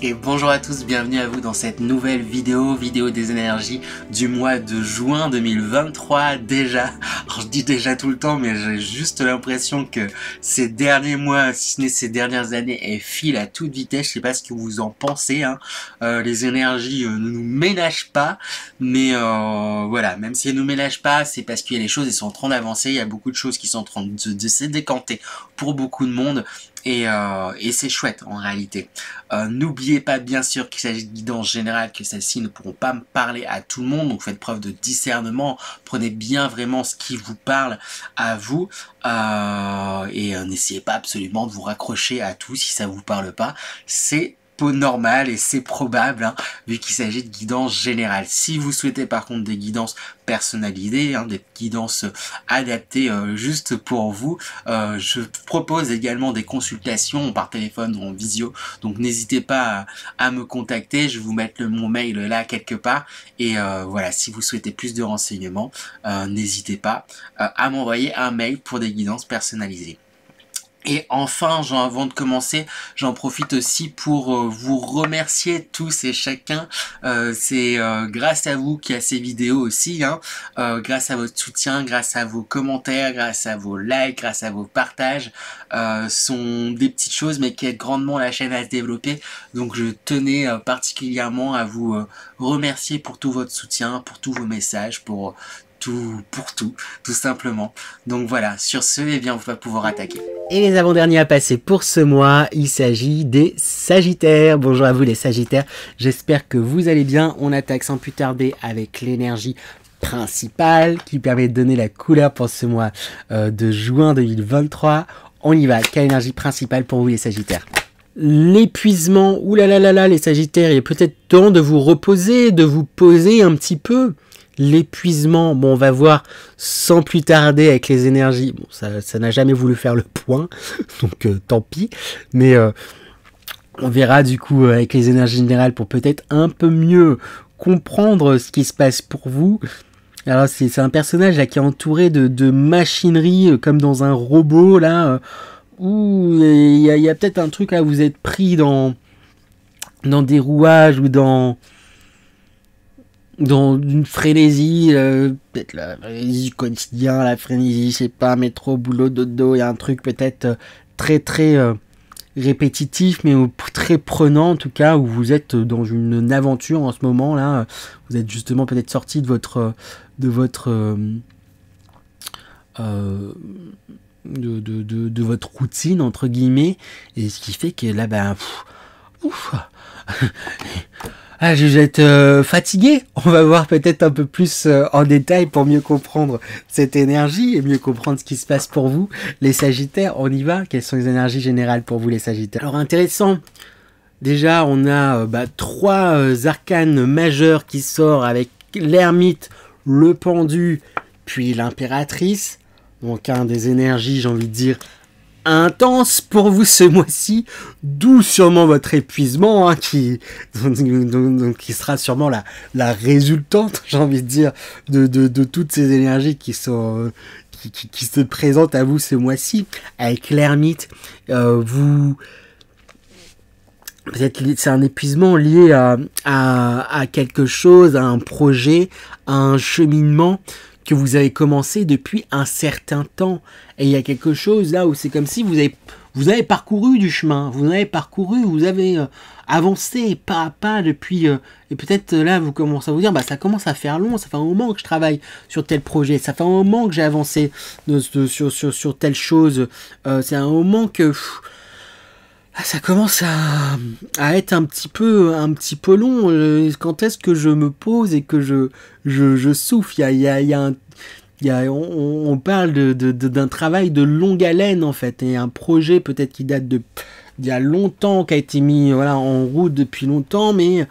Et bonjour à tous, bienvenue à vous dans cette nouvelle vidéo des énergies du mois de juin 2023 déjà. Alors je dis déjà tout le temps, mais j'ai juste l'impression que ces derniers mois, si ce n'est ces dernières années, elles filent à toute vitesse. Je sais pas ce que vous en pensez, hein. Les énergies ne nous ménagent pas, mais voilà, même si elles nous ménagent pas, c'est parce qu'il y a des choses, elles sont en train d'avancer, il y a beaucoup de choses qui sont en train de se décanter pour beaucoup de monde. Et c'est chouette en réalité. N'oubliez pas bien sûr qu'il s'agit de guidance générale, que celles-ci ne pourront pas me parler à tout le monde, donc faites preuve de discernement, prenez bien vraiment ce qui vous parle à vous, et n'essayez pas absolument de vous raccrocher à tout si ça vous parle pas, c'est normal et c'est probable, hein, vu qu'il s'agit de guidance générale. Si vous souhaitez par contre des guidances personnalisées, hein, des guidances adaptées juste pour vous, je propose également des consultations par téléphone ou en visio, donc n'hésitez pas à me contacter, je vais vous mettre mon mail là quelque part, et voilà, si vous souhaitez plus de renseignements, n'hésitez pas à m'envoyer un mail pour des guidances personnalisées. Et enfin, avant de commencer, j'en profite aussi pour vous remercier tous et chacun. C'est grâce à vous qu'il y a ces vidéos aussi, hein. Grâce à votre soutien, grâce à vos commentaires, grâce à vos likes, grâce à vos partages. Sont des petites choses mais qui aident grandement la chaîne à se développer. Donc je tenais particulièrement à vous remercier pour tout votre soutien, pour tous vos messages, pour tout simplement. Donc voilà, sur ce, eh bien, on va pouvoir attaquer. Et les avant-derniers à passer pour ce mois, il s'agit des Sagittaires. Bonjour à vous les Sagittaires, j'espère que vous allez bien. On attaque sans plus tarder avec l'énergie principale qui permet de donner la couleur pour ce mois de juin 2023. On y va, quelle énergie principale pour vous les Sagittaires? L'épuisement, oulalalala les Sagittaires, il est peut-être temps de vous reposer, de vous poser un petit peu. L'épuisement, bon, on va voir sans plus tarder avec les énergies. Bon, ça n'a jamais voulu faire le point, donc tant pis. Mais on verra du coup avec les énergies générales pour peut-être un peu mieux comprendre ce qui se passe pour vous. Alors c'est un personnage là qui est entouré de machinerie comme dans un robot là, où il y a peut-être un truc là, vous êtes pris dans des rouages ou dans une frénésie, peut-être la frénésie du quotidien, la frénésie, je sais pas, métro, boulot, dodo, il y a un truc peut-être très répétitif, mais très prenant en tout cas, où vous êtes dans une aventure en ce moment là, vous êtes justement peut-être sorti de votre routine entre guillemets, et ce qui fait que là ah, je vais être fatigué. On va voir peut-être un peu plus en détail pour mieux comprendre cette énergie et mieux comprendre ce qui se passe pour vous, les Sagittaires. On y va. Quelles sont les énergies générales pour vous, les Sagittaires? Alors, intéressant. Déjà, on a 3 arcanes majeurs qui sortent avec l'ermite, le pendu, puis l'impératrice. Donc, des énergies, j'ai envie de dire, intense pour vous ce mois-ci, d'où sûrement votre épuisement, hein, qui sera sûrement la résultante, j'ai envie de dire, de toutes ces énergies qui sont qui se présentent à vous ce mois-ci. Avec l'ermite, peut-être c'est un épuisement lié à quelque chose, à un projet, à un cheminement que vous avez commencé depuis un certain temps. Et il y a quelque chose là où c'est comme si vous avez parcouru du chemin, vous avez avancé pas à pas depuis, et peut-être là vous commencez à vous dire, ça commence à faire long, ça fait un moment que je travaille sur tel projet, ça fait un moment que j'ai avancé sur telle chose, c'est un moment que ça commence à être un petit peu long. Quand est-ce que je me pose et que je souffle? On parle d'un travail de longue haleine en fait, et un projet peut-être qui date d'il y a longtemps, qui a été mis en route depuis longtemps, mais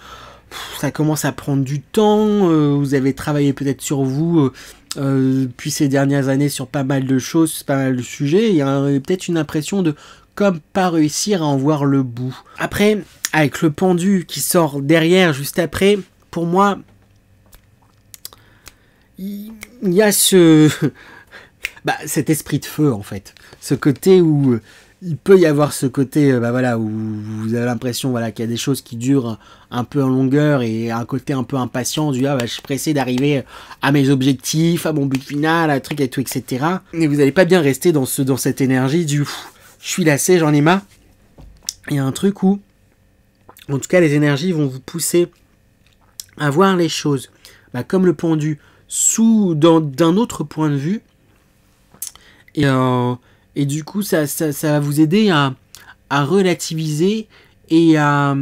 ça commence à prendre du temps. Vous avez travaillé peut-être sur vous depuis ces dernières années sur pas mal de choses, pas mal de sujets. Il y a peut-être une impression de comme pas réussir à en voir le bout. Après, avec le pendu qui sort derrière, juste après, pour moi, il y a cet esprit de feu, en fait. Ce côté où il peut y avoir ce côté bah voilà, où vous avez l'impression voilà, qu'il y a des choses qui durent un peu en longueur et un côté un peu impatient du bah, je suis pressé d'arriver à mes objectifs, à mon but final, à truc et tout, etc. Et vous n'allez pas bien rester dans cette énergie du je suis lassé, j'en ai marre. Il y a un truc où, en tout cas, les énergies vont vous pousser à voir les choses bah, comme le pendu d'un autre point de vue. Et du coup, ça va vous aider à relativiser et à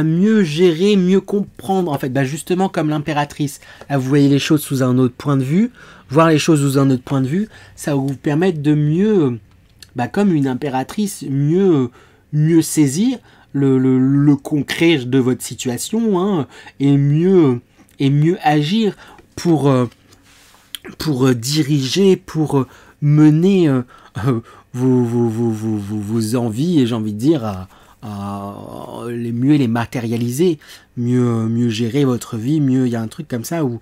mieux gérer, mieux comprendre. En fait, bah justement, comme l'impératrice, là, vous voyez les choses sous un autre point de vue. Voir les choses sous un autre point de vue, ça va vous permettre de mieux, bah, comme une impératrice, mieux saisir le concret de votre situation, hein, et mieux agir pour diriger, pour mener vos envies, et j'ai envie de dire mieux les matérialiser, mieux gérer votre vie, mieux. Il y a un truc comme ça où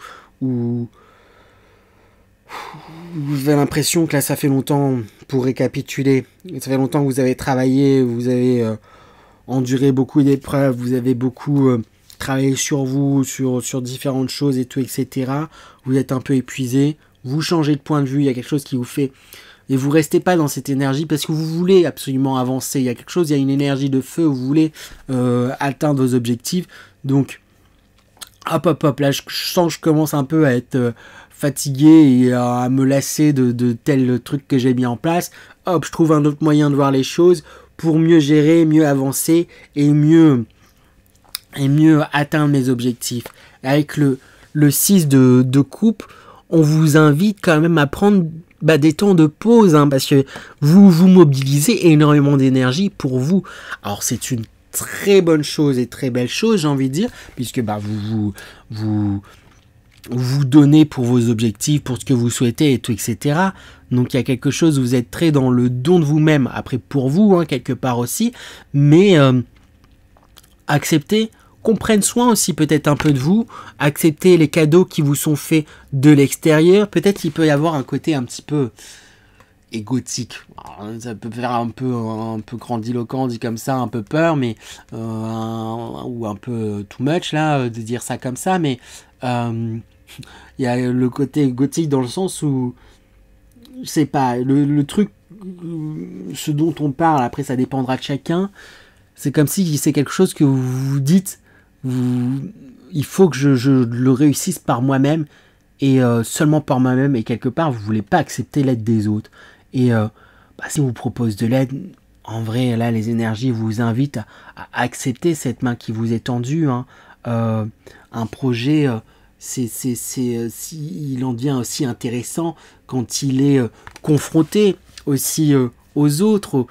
vous avez l'impression que là ça fait longtemps, pour récapituler, ça fait longtemps que vous avez travaillé, vous avez enduré beaucoup d'épreuves, vous avez beaucoup travaillé sur vous, sur différentes choses et tout, etc. Vous êtes un peu épuisé, vous changez de point de vue, il y a quelque chose qui vous fait... Et vous restez pas dans cette énergie parce que vous voulez absolument avancer. Il y a quelque chose, il y a une énergie de feu, vous voulez atteindre vos objectifs. Donc, hop, là je sens que je commence un peu à être fatigué et à me lasser de tel truc que j'ai mis en place. Hop, je trouve un autre moyen de voir les choses pour mieux gérer, mieux avancer et mieux atteindre mes objectifs. Avec le 6 de coupe, on vous invite quand même à prendre des temps de pause, hein, parce que vous mobilisez énormément d'énergie pour vous. Alors c'est une très bonne chose et très belle chose, j'ai envie de dire, puisque vous donnez pour vos objectifs, pour ce que vous souhaitez et tout, etc. Donc il y a quelque chose, vous êtes très dans le don de vous-même, après pour vous, hein, quelque part aussi, mais acceptez qu'on prenne soin aussi peut-être un peu de vous, acceptez les cadeaux qui vous sont faits de l'extérieur. Peut-être qu'il peut y avoir un côté un petit peu égotique. Alors, ça peut faire un peu grandiloquent dit comme ça, un peu peur, mais ou un peu too much là de dire ça comme ça, mais il y a le côté égotique dans le sens où je sais pas, le truc, ce dont on parle, après ça dépendra de chacun. C'est comme si c'est quelque chose que vous vous dites, il faut que je le réussisse par moi-même, et seulement par moi-même, et quelque part vous voulez pas accepter l'aide des autres. Et si on vous propose de l'aide, en vrai là les énergies vous invitent à accepter cette main qui vous est tendue, hein. Un projet, il en devient aussi intéressant quand il est confronté aussi aux autres,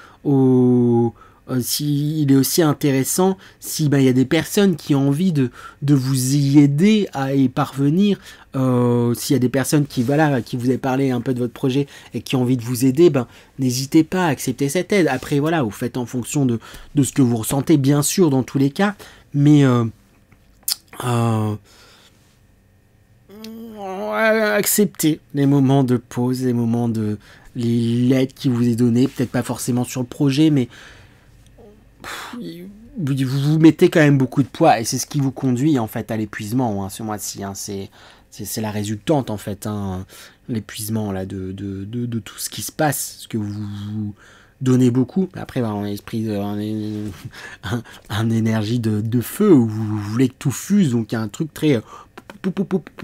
s'il est aussi intéressant si il y a des personnes qui ont envie de vous y aider à y parvenir, s'il y a des personnes qui vous avez parlé un peu de votre projet et qui ont envie de vous aider, n'hésitez pas à accepter cette aide. Après voilà, vous faites en fonction de ce que vous ressentez, bien sûr, dans tous les cas, mais acceptez les moments de pause, les moments de l'aide qui vous est donnée, peut-être pas forcément sur le projet, mais vous mettez quand même beaucoup de poids, et c'est ce qui vous conduit en fait à l'épuisement, hein, ce mois-ci, hein. C'est la résultante en fait, hein, l'épuisement là de tout ce qui se passe, ce que vous donnez beaucoup. Après on a l'esprit un énergie de feu où vous voulez que tout fuse, donc il y a un truc très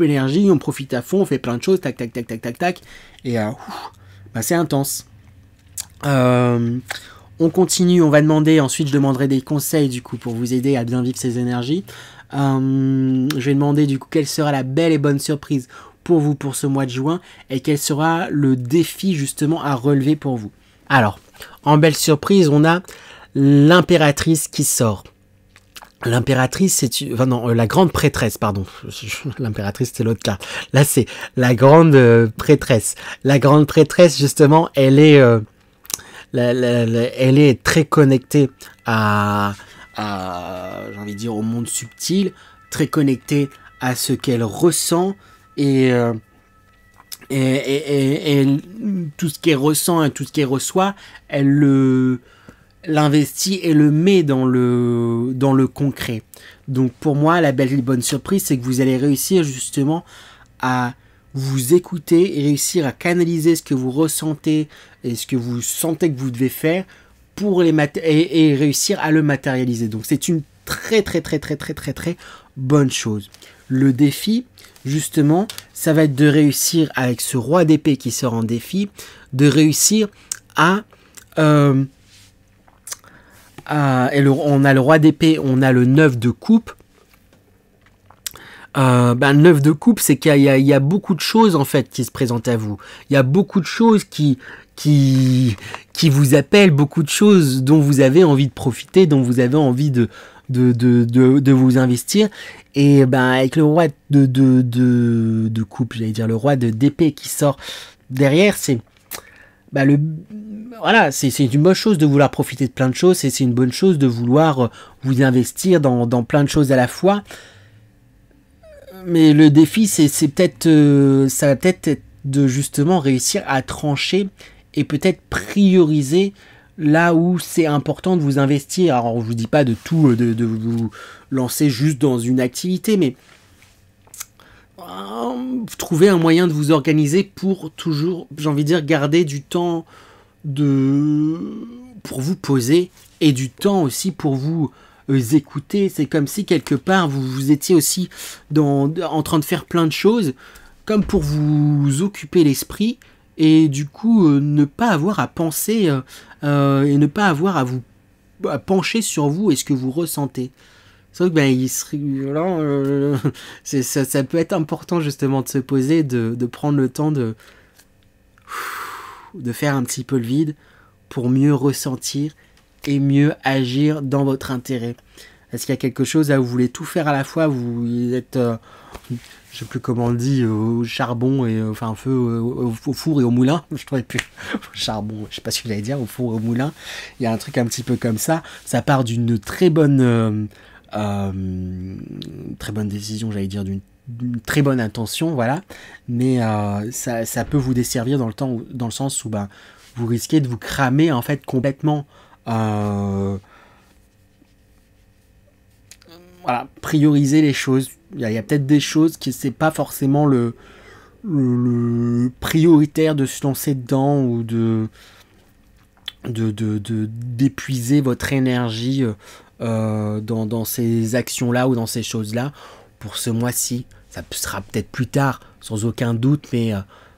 énergie, on profite à fond, on fait plein de choses, tac tac tac tac tac tac, et c'est intense. On continue, on va demander, ensuite je demanderai des conseils du coup pour vous aider à bien vivre ces énergies. Je vais demander du coup quelle sera la belle et bonne surprise pour vous pour ce mois de juin, et quel sera le défi justement à relever pour vous. Alors, en belle surprise, on a l'impératrice qui sort. L'impératrice, c'est... Enfin non, la grande prêtresse, pardon. L'impératrice, c'est l'autre carte. Là, c'est la grande prêtresse. La grande prêtresse, justement, elle est... elle est très connectée à j'ai envie de dire au monde subtil, très connectée à ce qu'elle ressent, et et tout ce qu'elle ressent et tout ce qu'elle reçoit, elle l'investit et le met dans le concret. Donc pour moi, la belle et bonne surprise, c'est que vous allez réussir justement à vous écouter et réussir à canaliser ce que vous ressentez et ce que vous sentez que vous devez faire pour et réussir à le matérialiser. Donc c'est une très bonne chose. Le défi, justement, ça va être de réussir avec ce roi d'épée qui sort en défi, de réussir à on a le roi d'épée, on a le 9 de coupe. Le 9 de coupe, c'est qu'il y a beaucoup de choses en fait qui se présentent à vous. Il y a beaucoup de choses qui vous appellent, beaucoup de choses dont vous avez envie de profiter, dont vous avez envie de vous investir. Et avec le roi de coupe, j'allais dire le roi d'épée qui sort derrière, c'est voilà, c'est une bonne chose de vouloir profiter de plein de choses, et c'est une bonne chose de vouloir vous investir dans plein de choses à la fois. Mais le défi, c'est peut-être, ça va peut-être être de justement réussir à trancher et peut-être prioriser là où c'est important de vous investir. Alors, je vous dis pas de tout, de vous lancer juste dans une activité, mais trouver un moyen de vous organiser pour toujours, j'ai envie de dire, garder du temps pour vous poser et du temps aussi pour vous écouter. C'est comme si quelque part vous étiez aussi en train de faire plein de choses comme pour vous occuper l'esprit et du coup ne pas avoir à penser et ne pas avoir à pencher sur vous et ce que vous ressentez. C'est vrai que ça peut être important justement de se poser, de prendre le temps de faire un petit peu le vide pour mieux ressentir et mieux agir dans votre intérêt. Est-ce qu'il y a quelque chose là où vous voulez tout faire à la fois, vous êtes, je sais plus comment on le dit, au charbon et enfin un feu au four et au moulin, je ne trouvais plus, au charbon, je sais pas ce que j'allais dire, au four et au moulin, il y a un truc un petit peu comme ça part d'une très bonne décision, j'allais dire d'une très bonne intention, voilà, mais ça peut vous desservir dans le sens où vous risquez de vous cramer en fait complètement. Voilà, prioriser les choses. Il y a peut-être des choses qui c'est pas forcément le prioritaire de se lancer dedans ou d'épuiser votre énergie dans ces actions-là ou dans ces choses-là pour ce mois-ci. Ça sera peut-être plus tard, sans aucun doute, mais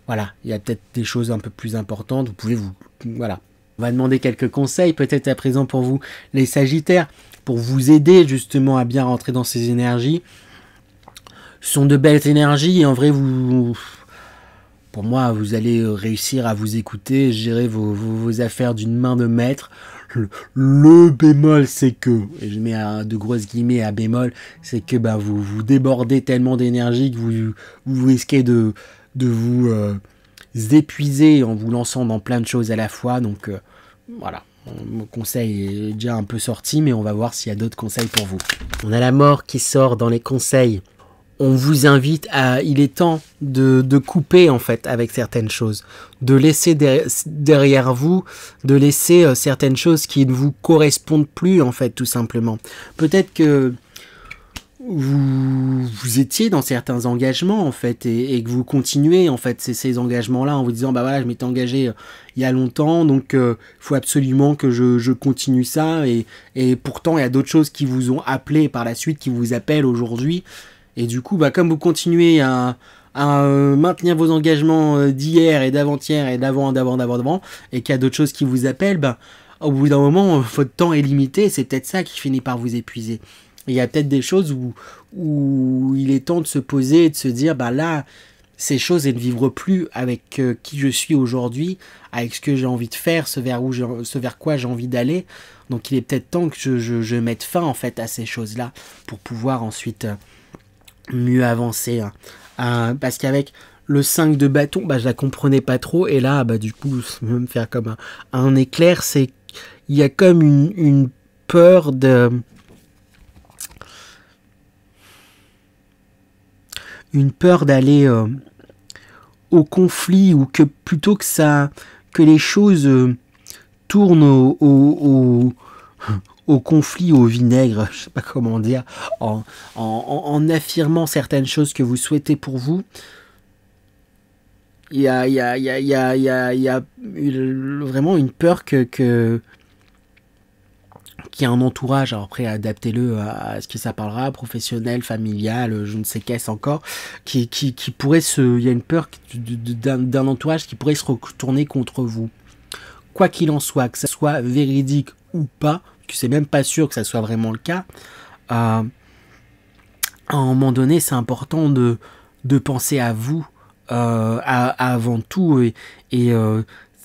voilà, il y a peut-être des choses un peu plus importantes. Vous pouvez voilà. On va demander quelques conseils peut-être à présent pour vous, les Sagittaires, pour vous aider justement à bien rentrer dans ces énergies. Ce sont de belles énergies et en vrai, pour moi, vous allez réussir à vous écouter, gérer vos affaires d'une main de maître. Le bémol, c'est que, et je mets de grosses guillemets à bémol, c'est que vous débordez tellement d'énergie que vous risquez de vous épuiser en vous lançant dans plein de choses à la fois. Donc voilà, mon conseil est déjà un peu sorti, mais on va voir s'il y a d'autres conseils pour vous. On a la mort qui sort dans les conseils. On vous invite il est temps de couper en fait avec certaines choses, de laisser derrière vous, de laisser certaines choses qui ne vous correspondent plus en fait tout simplement. Peut-être que vous étiez dans certains engagements en fait et que vous continuez en fait ces engagements-là en vous disant voilà, je m'étais engagé il y a longtemps, donc faut absolument que je continue ça et pourtant il y a d'autres choses qui vous ont appelé par la suite, qui vous appellent aujourd'hui. Et du coup, comme vous continuez à maintenir vos engagements d'hier et d'avant-hier et d'avant, et qu'il y a d'autres choses qui vous appellent, au bout d'un moment, votre temps est limité, et c'est peut-être ça qui finit par vous épuiser. Et il y a peut-être des choses où il est temps de se poser et de se dire, là, ces choses, elles ne vivront plus avec qui je suis aujourd'hui, avec ce que j'ai envie de faire, ce vers quoi j'ai envie d'aller. Donc il est peut-être temps que je mette fin en fait à ces choses-là pour pouvoir ensuite mieux avancer, parce qu'avec le 5 de bâton, je la comprenais pas trop, et là, du coup, ça va me faire comme un éclair, c'est il y a comme une peur d'aller au conflit, ou que plutôt que les choses tournent au conflit, au vinaigre, je sais pas comment dire, en affirmant certaines choses que vous souhaitez pour vous. Il y a vraiment une peur qu'il y ait un entourage. Alors après, adaptez-le à ce que ça parlera, professionnel, familial, je ne sais qu'est-ce encore, qui pourrait il y a une peur d'un entourage qui pourrait se retourner contre vous. Quoi qu'il en soit, que ça soit véridique ou pas, que c'est même pas sûr que ça soit vraiment le cas, à un moment donné, c'est important de penser à vous avant tout, et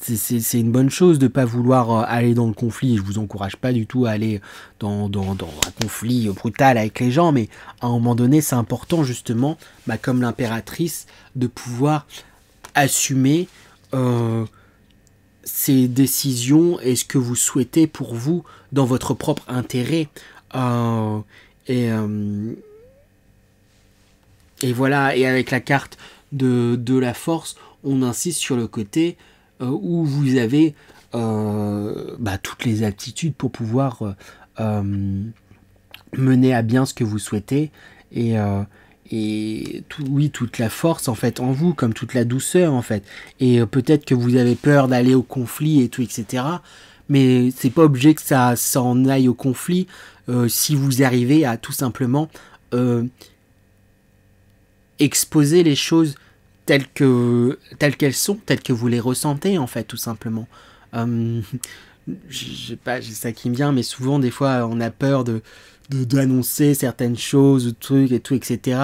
c'est une bonne chose de pas vouloir aller dans le conflit. Je vous encourage pas du tout à aller dans un conflit brutal avec les gens, mais à un moment donné, c'est important justement, comme l'impératrice, de pouvoir assumer ces décisions et ce que vous souhaitez pour vous dans votre propre intérêt. Et voilà, et avec la carte de la force, on insiste sur le côté où vous avez toutes les aptitudes pour pouvoir mener à bien ce que vous souhaitez, et toute la force en fait en vous, comme toute la douceur en fait. Et peut-être que vous avez peur d'aller au conflit et tout, etc. Mais c'est pas obligé que ça s'en aille au conflit si vous arrivez à tout simplement exposer les choses telles qu'elles sont, telles que vous les ressentez en fait, tout simplement. Je sais pas, c'est ça qui me vient, mais souvent des fois on a peur d'annoncer certaines choses, trucs et tout, etc.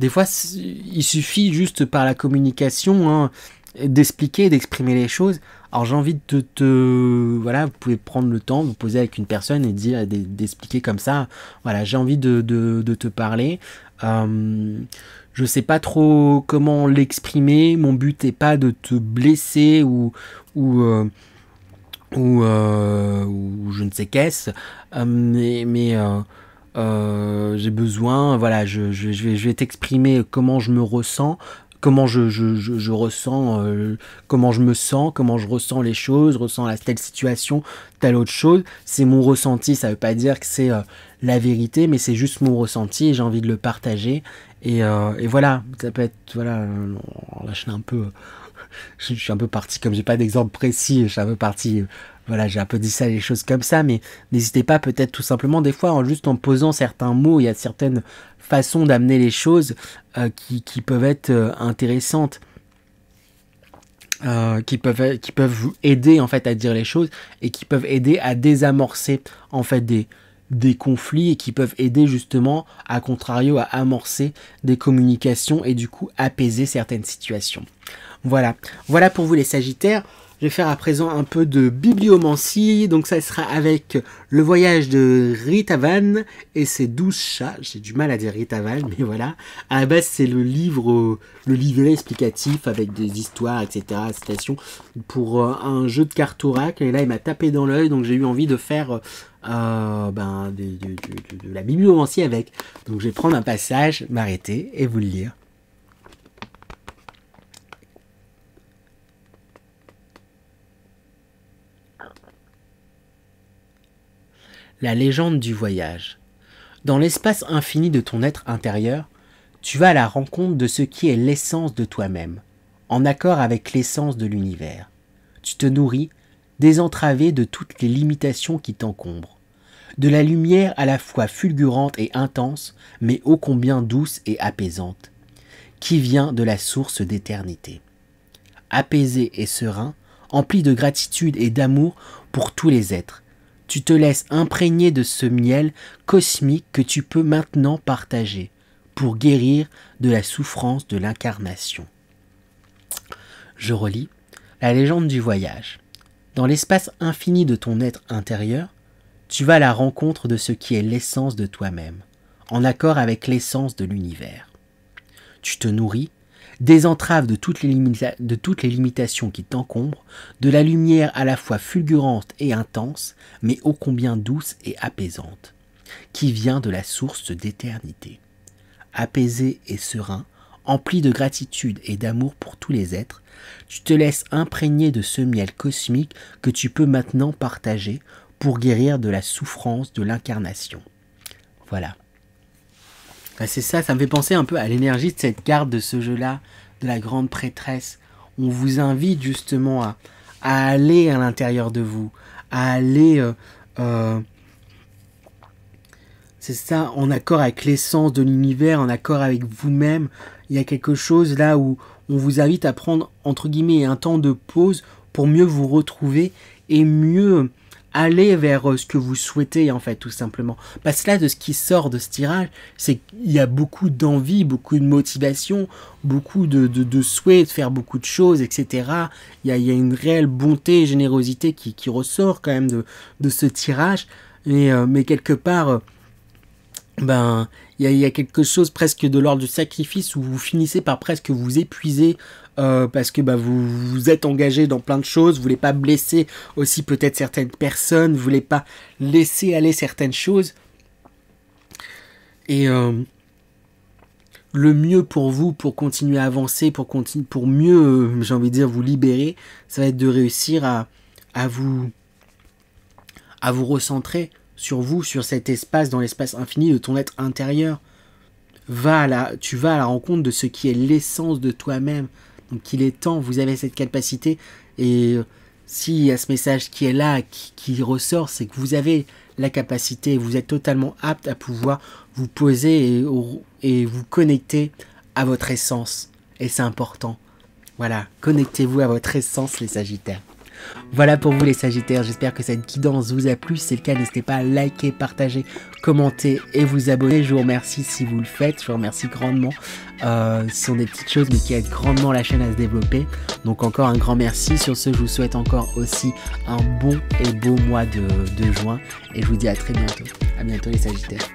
Des fois il suffit juste par la communication d'expliquer, d'exprimer les choses. Alors j'ai envie voilà, vous pouvez prendre le temps, vous poser avec une personne et dire, d'expliquer comme ça, voilà, j'ai envie de te parler. Je sais pas trop comment l'exprimer, mon but n'est pas de te blesser ou je ne sais qu'est-ce, mais j'ai besoin, voilà, je vais t'exprimer comment je me ressens, comment je ressens, comment je me sens, comment je ressens les choses, ressens telle situation, telle autre chose. C'est mon ressenti, ça veut pas dire que c'est la vérité, mais c'est juste mon ressenti et j'ai envie de le partager. Et voilà, ça peut être, voilà, là je suis un peu, je suis un peu parti, comme j'ai pas d'exemple précis, je suis un peu parti, voilà, j'ai un peu dit ça, les choses comme ça, mais n'hésitez pas, peut-être tout simplement, des fois, juste en posant certains mots, il y a certaines façons d'amener les choses qui peuvent être intéressantes, qui peuvent vous aider en fait à dire les choses, et qui peuvent aider à désamorcer en fait des conflits, et qui peuvent aider justement, à contrario, à amorcer des communications et du coup apaiser certaines situations. Voilà pour vous les Sagittaires. Je vais faire à présent un peu de bibliomancie, donc ça sera avec le voyage de Rita Van et ses 12 chats. J'ai du mal à dire Rita Van, mais voilà. À la base, c'est le livret explicatif avec des histoires, etc., citations, pour un jeu de cartes oracle. Et là, il m'a tapé dans l'œil, donc j'ai eu envie de faire de la bibliomancie avec. Donc je vais prendre un passage, m'arrêter et vous le lire. La légende du voyage. Dans l'espace infini de ton être intérieur, tu vas à la rencontre de ce qui est l'essence de toi-même, en accord avec l'essence de l'univers. Tu te nourris, désentravé de toutes les limitations qui t'encombrent, de la lumière à la fois fulgurante et intense, mais ô combien douce et apaisante, qui vient de la source d'éternité. Apaisé et serein, empli de gratitude et d'amour pour tous les êtres, tu te laisses imprégner de ce miel cosmique que tu peux maintenant partager pour guérir de la souffrance de l'incarnation. Je relis. La légende du voyage. Dans l'espace infini de ton être intérieur, tu vas à la rencontre de ce qui est l'essence de toi-même, en accord avec l'essence de l'univers. Tu te nourris, désentraves de toutes les limitations qui t'encombrent, de la lumière à la fois fulgurante et intense, mais ô combien douce et apaisante, qui vient de la source d'éternité. Apaisé et serein, empli de gratitude et d'amour pour tous les êtres, tu te laisses imprégner de ce miel cosmique que tu peux maintenant partager pour guérir de la souffrance de l'incarnation. Voilà. Ben c'est ça, ça me fait penser un peu à l'énergie de cette carte de ce jeu-là, de la grande prêtresse. On vous invite justement à aller à l'intérieur de vous, à aller... c'est ça, en accord avec l'essence de l'univers, en accord avec vous-même. Il y a quelque chose là où on vous invite à prendre, entre guillemets, un temps de pause pour mieux vous retrouver et mieux aller vers ce que vous souhaitez, en fait, tout simplement. Parce que là, de ce qui sort de ce tirage, c'est qu'il y a beaucoup d'envie, beaucoup de motivation, beaucoup de souhaits de faire beaucoup de choses, etc. Il y a une réelle bonté et générosité qui ressort quand même de ce tirage. Mais quelque part... ben, il y a quelque chose presque de l'ordre du sacrifice où vous finissez par presque vous épuiser parce que vous êtes engagé dans plein de choses, vous voulez pas blesser aussi peut-être certaines personnes, vous voulez pas laisser aller certaines choses. Et le mieux pour vous, pour continuer à avancer, pour mieux, j'ai envie de dire, vous libérer, ça va être de réussir à vous recentrer sur vous, sur cet espace, dans l'espace infini de ton être intérieur. Tu vas à la rencontre de ce qui est l'essence de toi-même. Donc il est temps, vous avez cette capacité. Et s'il y a ce message qui est là, qui ressort, c'est que vous avez la capacité, vous êtes totalement apte à pouvoir vous poser et vous connecter à votre essence. Et c'est important. Voilà, connectez-vous à votre essence, les Sagittaires. Voilà pour vous les Sagittaires, j'espère que cette guidance vous a plu. Si c'est le cas, n'hésitez pas à liker, partager, commenter et vous abonner. Je vous remercie si vous le faites, je vous remercie grandement. Ce sont des petites choses mais qui aident grandement la chaîne à se développer. Donc encore un grand merci. Sur ce, je vous souhaite encore aussi un bon et beau mois de juin. Et je vous dis à très bientôt. À bientôt les Sagittaires.